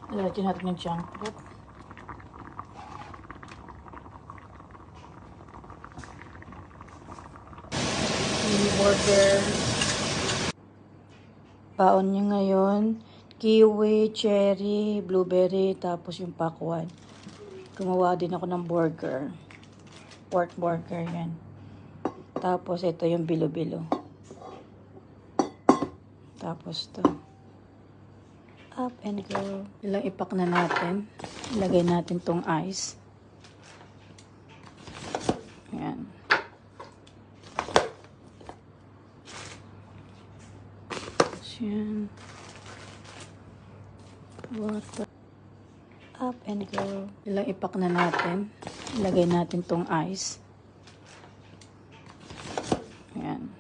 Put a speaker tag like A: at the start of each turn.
A: Lalagyan natin ng junk food. Burger. Baon niya ngayon, kiwi, cherry, blueberry, tapos yung pakwan. Gumawa din ako ng burger. Pork burger yan. Tapos ito yung bilo-bilo. Tapos to. Up and go. Ilang ipak na natin. Ilagay natin tong ice. Ayan. Yan. Water. Up and go. Ilang ipak na natin. Ilagay natin tong ice. Ayan.